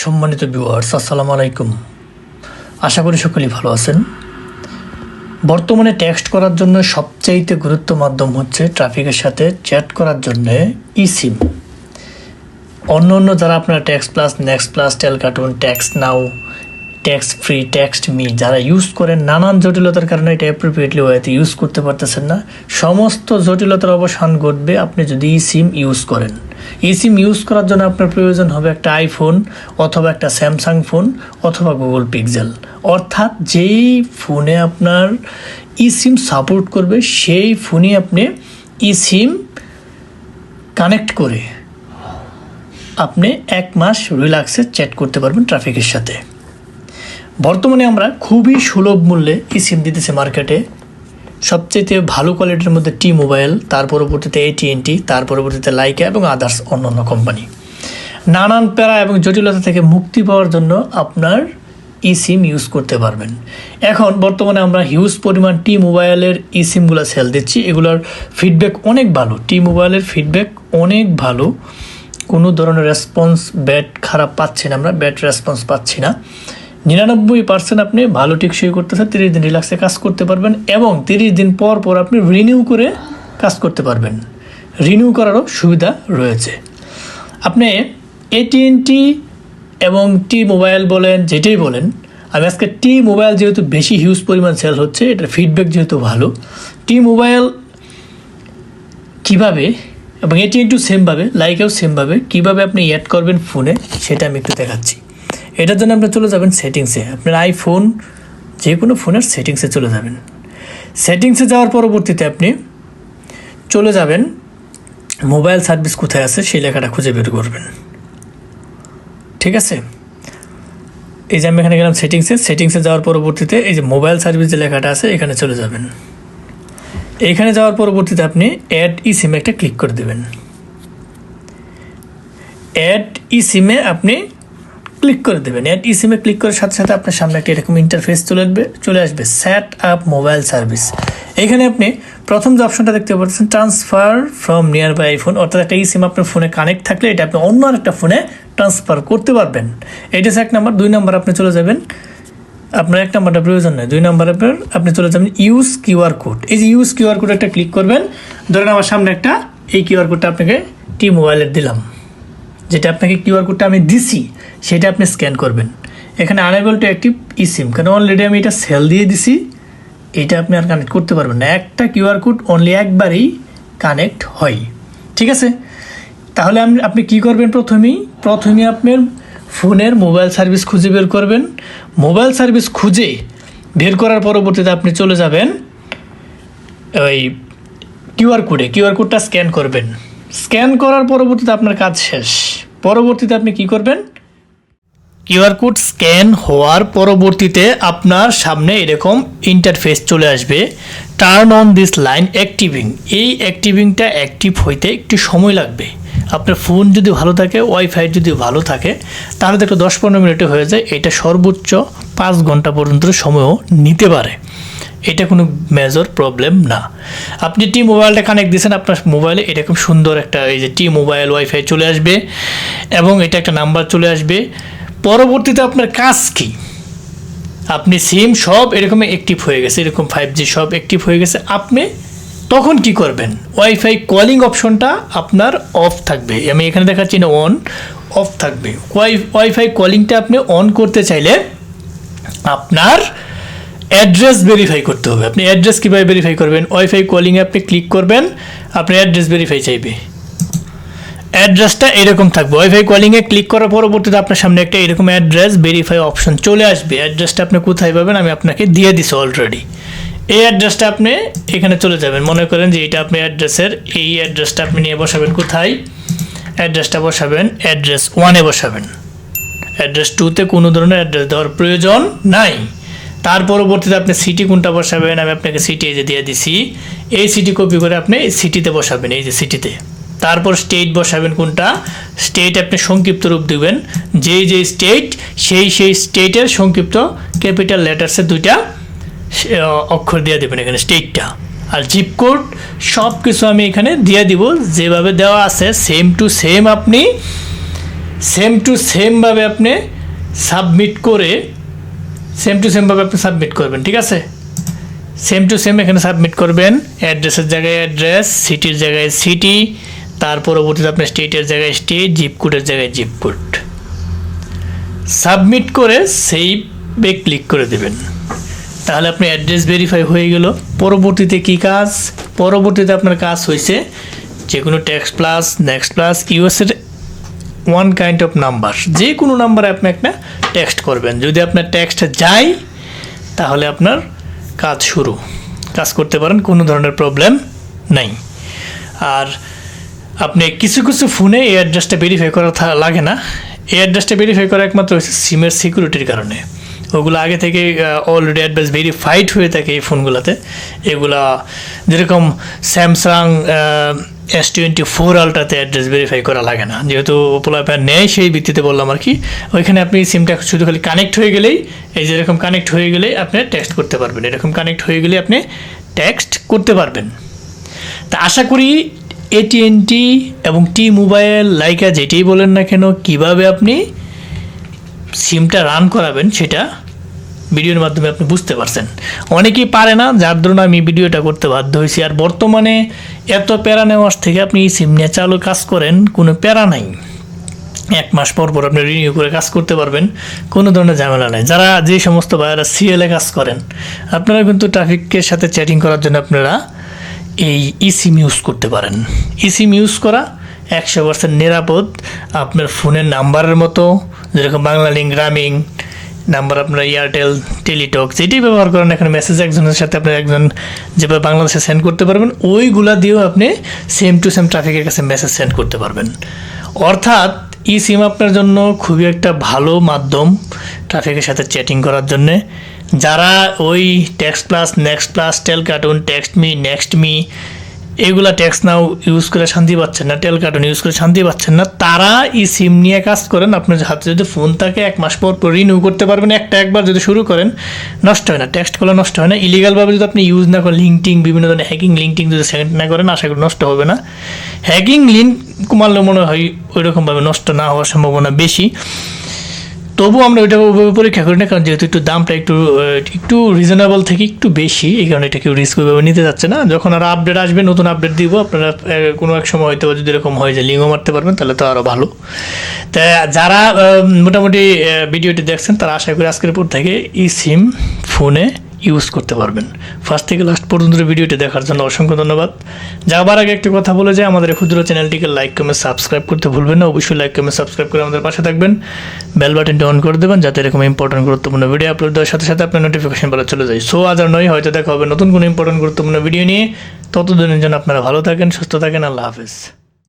সম্মানিত ভিউয়ার্স, আসসালামু আলাইকুম। আশা করি সকলেই ভালো আছেন। বর্তমানে টেক্সট করার জন্য সবচাইতে গুরুত্ব মাধ্যম হচ্ছে ট্রাফিকের সাথে চ্যাট করার জন্য ইসিম। অন্য যারা আপনারা Text Plus, Next Plus, Talkatone, Text Now, Text Free, Text Me যারা ইউজ করেন, নানান জটিলতার কারণে এটা অ্যাপ্রোপ্রিয়েটলি ওয়েতে ইউজ করতে পারতেছেন না। সমস্ত জটিলতার অবসান ঘটবে আপনি যদি ইসিম ইউজ করেন। ইসিম ইউজ করার জন্য আপনার প্রয়োজন হবে একটা আইফোন অথবা একটা স্যামসাং ফোন অথবা গুগল পিক্সেল, অর্থাৎ যেই ফোনে আপনার ইসিম সাপোর্ট করবে সেই ফোনে আপনি ইসিম কানেক্ট করে আপনি 1 মাস রিল্যাক্সে চ্যাট করতে পারবেন ট্রাফিকের সাথে। বর্তমানে আমরা খুবই সুলভ মূল্যে ইসিম দিতেছি মার্কেটে। সবচেয়ে ভালো কোয়ালিটির মধ্যে টি মোবাইল, তার পরবর্তীতে AT&T, তার পরবর্তীতে লাইকা এবং আদার্স অন্যান্য কোম্পানি। নানান প্যারা এবং জটিলতা থেকে মুক্তি পাওয়ার জন্য আপনার ইসিম ইউজ করতে পারবেন। এখন বর্তমানে আমরা হিউজ পরিমাণ টি মোবাইলের ইসিমগুলো সেল দিচ্ছি। এগুলোর ফিডব্যাক অনেক ভালো, টি মোবাইলের ফিডব্যাক অনেক ভালো। কোনো ধরনের রেসপন্স ব্যাড খারাপ পাচ্ছি না, আমরা ব্যাড রেসপন্স পাচ্ছি না। 99% আপনি ভালো টেকসই করতেছেন, 30 দিন রিল্যাক্সে কাজ করতে পারবেন এবং 30 দিন পর আপনি রিনিউ করে কাজ করতে পারবেন। রিনিউ করারও সুবিধা রয়েছে। আপনি AT&T এবং টি মোবাইল বলেন, যেটাই বলেন, আমি আজকে টি মোবাইল যেহেতু বেশি হিউজ পরিমাণ সেল হচ্ছে, এটার ফিডব্যাক যেহেতু ভালো, টি মোবাইল কীভাবে এবং AT&T সেমভাবে, লাইকাও সেমভাবে কীভাবে আপনি অ্যাড করবেন ফোনে সেটা আমি একটু দেখাচ্ছি। এটার জন্য আপনি চলে যাবেন সেটিংসে, আপনার আইফোন যে কোনো ফোনের সেটিংসে চলে যাবেন। সেটিংসে যাওয়ার পরবর্তীতে আপনি চলে যাবেন মোবাইল সার্ভিস কোথায় আছে সেই লেখাটা খুঁজে বের করবেন। ঠিক আছে, এই যে আমি এখানে গেলাম সেটিংসে যাওয়ার পরবর্তীতে এই যে মোবাইল সার্ভিস যে লেখাটা আছে এখানে চলে যাবেন। এইখানে যাওয়ার পরবর্তীতে আপনি অ্যাড ইসিমে একটা ক্লিক করে দেবেন। অ্যাড ইসিমে আপনি ক্লিক করে দেবেন। অ্যাড ইসিমে ক্লিক করার সাথে সাথে আপনার সামনে একটা এরকম ইন্টারফেস চলে আসবে, সেট আপ মোবাইল সার্ভিস। এখানে আপনি প্রথম যে অপশনটা দেখতে পাচ্ছেন, transfer from nearby iPhone, অর্থাৎ একটা ইসিম আপনার ফোনে কানেক্ট থাকলে এটা আপনি অন্য একটা ফোনে ট্রান্সফার করতে পারবেন। এটা হচ্ছে 1 নাম্বার। 2 নাম্বার আপনি চলে যাবেন, আপনার 1 নাম্বারটা প্রয়োজন নেই, 2 নাম্বার আপনি চলে যাবেন ইউজ কিউআর কোড। এই যে ইউজ কিউআর কোড একটা ক্লিক করবেন। ধরেন আমার সামনে একটা এই কিউআর কোডটা আপনাকে টি মোবাইলের দিলাম, যেটা আপনাকে কিউআর কোডটা আমি দিছি সেটা আপনি স্ক্যান করবেন। এখানে আনএবল টু অ্যাক্টিভ ইসিম, কারণ অলরেডি আমি এটা সেল দিয়ে দিছি, এটা আপনি আর কানেক্ট করতে পারবেন না। একটা কিউআর কোড অনলি একবারই কানেক্ট হয়। ঠিক আছে, তাহলে আপনি কি করবেন? প্রথমেই আপনার ফোনের মোবাইল সার্ভিস খুঁজে বের করবেন। মোবাইল সার্ভিস খুঁজে বের করার পরবর্তীতে আপনি চলে যাবেন ওই কিউআর কোডটা স্ক্যান করবেন। স্ক্যান করার পরবর্তীতে আপনার কাজ শেষ। পরবর্তীতে আপনি কি করবেন? কিউআর কোড স্ক্যান হওয়ার পরবর্তীতে আপনার সামনে এরকম ইন্টারফেস চলে আসবে, টার্ন অন দিস লাইন অ্যাক্টিভিং। এই অ্যাক্টিভিংটা অ্যাক্টিভ হইতে একটু সময় লাগবে। আপনার ফোন যদি ভালো থাকে, ওয়াইফাই যদি ভালো থাকে, তাহলে তো একটা 10-15 মিনিটে হয়ে যায়। এটা সর্বোচ্চ 5 ঘন্টা পর্যন্ত সময়ও নিতে পারে। এটা কোনো মেজর প্রবলেম না। আপনি টি মোবাইলটা কানেক্ট দিয়েছেন, আপনার মোবাইলে এরকম সুন্দর একটা এই যে টি মোবাইল ওয়াইফাই চলে আসবে এবং এটা একটা নাম্বার চলে আসবে। পরবর্তীতে আপনার কাজ কি? আপনি সিম সব এরকম অ্যাক্টিভ হয়ে গেছে, এরকম 5G সব অ্যাক্টিভ হয়ে গেছে। আপনি তখন কি করবেন? ওয়াইফাই কলিং অপশনটা আপনার অফ থাকবে। আমি এখানে দেখাচ্ছি না, অফ থাকবে। ওয়াইফাই কলিংটা আপনি অন করতে চাইলে আপনার অ্যাড্রেস ভেরিফাই করতে হবে। আপনি অ্যাড্রেস কীভাবে ভেরিফাই করবেন? ওয়াইফাই কলিংয়ে আপনি ক্লিক করবেন, আপনার অ্যাড্রেস ভেরিফাই চাইবে। অ্যাড্রেসটা এরকম থাকবে। ওয়াইফাই কলিংয়ে ক্লিক করার পরবর্তীতে আপনার সামনে একটা এরকম অ্যাড্রেস ভেরিফাই অপশন চলে আসবে। অ্যাড্রেসটা আপনি কোথায় পাবেন আমি আপনাকে দিয়ে দিছি অলরেডি। এই অ্যাড্রেসটা আপনি এখানে চলে যাবেন। মনে করেন যে এটা আপনি অ্যাড্রেসের এই অ্যাড্রেসটা আপনি নিয়ে বসাবেন কোথায়? অ্যাড্রেসটা বসাবেন অ্যাড্রেস 1-এ বসাবেন। অ্যাড্রেস 2-তে কোনো ধরনের অ্যাড্রেস দেওয়ার প্রয়োজন নাই। তার পরবর্তীতে আপনি সিটি কোনটা বসাবেন আমি আপনাকে সিটি এই যে দিয়ে দিছি। এই সিটি কপি করে আপনি সিটিতে বসাবেন, এই যে সিটিতে। তারপর স্টেট বসাবেন কোনটা? স্টেট আপনি সংক্ষিপ্ত রূপ দিবেন, যেই স্টেট সেই স্টেটের সংক্ষিপ্ত ক্যাপিটাল লেটার্সের 2টা অক্ষর দিয়ে দেবেন এখানে স্টেটটা। আর জিপ কোড সব কিছু আমি এখানে দিয়ে দিব, যেভাবে দেওয়া আছে সেম টু সেম আপনি সেম টু সেমভাবে আপনি সাবমিট করবেন, ঠিক আছে? সেম টু সেম এখানে সাবমিট করবেন, অ্যাড্রেসের জায়গায় অ্যাড্রেস, সিটির জায়গায় সিটি, তার পরবর্তীতে আপনার স্টেটের জায়গায় স্টেট, জিপ কোডের জায়গায় জিপ কোড। সাবমিট করে সেভে ক্লিক করে দেবেন, তাহলে আপনার অ্যাড্রেস ভেরিফাই হয়ে গেল। পরবর্তীতে কি কাজ? পরবর্তীতে আপনার কাজ হয়েছে যে কোনো টেক্সট প্লাস, নেক্সট প্লাস, ইউএসের ওয়ান কাইন্ড অফ নাম্বার, যে কোনো নাম্বারে আপনি একটা টেক্সট করবেন। যদি আপনার টেক্সট যায় তাহলে আপনার কাজ শুরু, কাজ করতে পারেন, কোনো ধরনের প্রবলেম নাই। আর আপনি কিছু কিছু ফোনে এই অ্যাড্রেসটা ভেরিফাই করা লাগে না। এই অ্যাড্রেসটা ভেরিফাই করা একমাত্র হচ্ছে সিমের সিকিউরিটির কারণে। ওগুলো আগে থেকে অলরেডি অ্যাড্রেস ভেরিফাইড হয়ে থাকে এই ফোনগুলোতে। এগুলা যেরকম স্যামসাং S24 আলট্রাতে অ্যাড্রেস ভেরিফাই করা লাগে না, যেহেতু পোলাপার নেয় সেই ভিত্তিতে বললাম আর কি। ওইখানে আপনি সিমটা শুধু খালি কানেক্ট হয়ে গেলেই, এই যেরকম কানেক্ট হয়ে গেলেই আপনি টেক্সট করতে পারবেন, এরকম কানেক্ট হয়ে গেলে আপনি টেক্সট করতে পারবেন। তা আশা করি AT&T এবং T-Mobile, লাইকা যেটাই বলেন না কেন, কীভাবে আপনি সিমটা রান করাবেন সেটা ভিডিওর মাধ্যমে আপনি বুঝতে পারছেন। অনেকেই পারে না, যার জন্য আমি ভিডিওটা করতে বাধ্য হয়েছি। আর বর্তমানে এত প্যারা নেওয়ার থেকে আপনি সিম নিয়ে চালু কাজ করেন, কোনো প্যারা নাই। 1 মাস পর পর আপনি রিনিউ করে কাজ করতে পারবেন, কোনো ধরনের ঝামেলা নাই। যারা যে সমস্ত ভাইয়ারা সিএলে কাজ করেন, আপনারা কিন্তু ট্রাফিকের সাথে চ্যাটিং করার জন্য আপনারা এই ইসিম ইউজ করতে পারেন। ইসিম ইউজ করা 100% নিরাপদ। আপনার ফোনের নাম্বারের মতো, যেরকম বাংলালিংক, গ্রামীণ নাম্বার, আপনার এয়ারটেল, টেলিটক যেটি ব্যবহার করেন, এখানে মেসেজ একজনের সাথে আপনার একজন যেভাবে বাংলাদেশে সেন্ড করতে পারবেন, ওইগুলা দিয়েও আপনি সেম টু সেম ট্রাফিকের কাছে মেসেজ সেন্ড করতে পারবেন। অর্থাৎ ই সিম আপনার জন্য খুবই একটা ভালো মাধ্যম ট্রাফিকের সাথে চ্যাটিং করার জন্যে। যারা ওই Text Plus, Next Plus, Talkatone, Text Me, Next Me, এগুলা টেক্সট নাও ইউজ করে শান্তি পাচ্ছেন না, টেল কার্টুন ইউজ করে শান্তি পাচ্ছেন না, তারা এই সিম নিয়ে কাজ করেন। আপনার হাতে যদি ফোন থাকে 1 মাস পর পর রিনিউ করতে পারবেন। একবার যদি শুরু করেন নষ্ট হয় না, টেক্সট করলে নষ্ট হয় না। ইলিগালভাবে যদি আপনি ইউজ না করেন, লিঙ্কটিং, বিভিন্ন ধরনের হ্যাকিং লিঙ্কটিং যদি সেন্ড না করেন, আশা করি নষ্ট হবে না। হ্যাকিং লিঙ্ক মারলে মনে হয় ওইরকমভাবে নষ্ট না হওয়ার সম্ভাবনা বেশি। তবুও আমরা ওইটা ওইভাবে পরীক্ষা করি না, কারণ যেহেতু একটু দামটা একটু রিজনেবল থেকে একটু বেশি, এই কারণে এটা কেউ রিস্ক ওইভাবে নিতে যাচ্ছে না। যখন আরও আপডেট আসবে, নতুন আপডেট দিব, আপনারা কোনো এক সময় হয়তো যদি এরকম হয় যে লিঙ্কও মারতে পারবেন, তাহলে তো আরও ভালো। তা যারা মোটামুটি ভিডিওটি দেখছেন, তারা আশা করি আজকের পর থেকে ই সিম ফোনে ইউজ করতে পারবেন। ফার্স্ট থেকে লাস্ট পর্যন্ত ভিডিওটি দেখার জন্য অসংখ্য ধন্যবাদ। যাবার আগে একটি কথা বলে যায়, আমাদের ক্ষুদ্র চ্যানেলটিকে লাইক, কমেন্ট, সাবস্ক্রাইব করতে ভুলবেন না। অবশ্যই লাইক, কমেন্ট, সাবস্ক্রাইব করে আমাদের পাশে থাকবেন। বেল বাটনটি অন করে দেবেন, যাতে এরকম ইম্পর্টেন্ট গুরুত্বপূর্ণ ভিডিও আপলোড দেওয়ার সাথে সাথে আপনার নোটিফিকেশন বলা চলে যায়। সো আজ আর নয়, হয়তো দেখা হবে নতুন কোনো ইম্পর্টেন্ট গুরুত্বপূর্ণ ভিডিও নিয়ে। ততদিনের জন্য আপনারা ভালো থাকেন, সুস্থ থাকেন। আল্লাহ হাফেজ।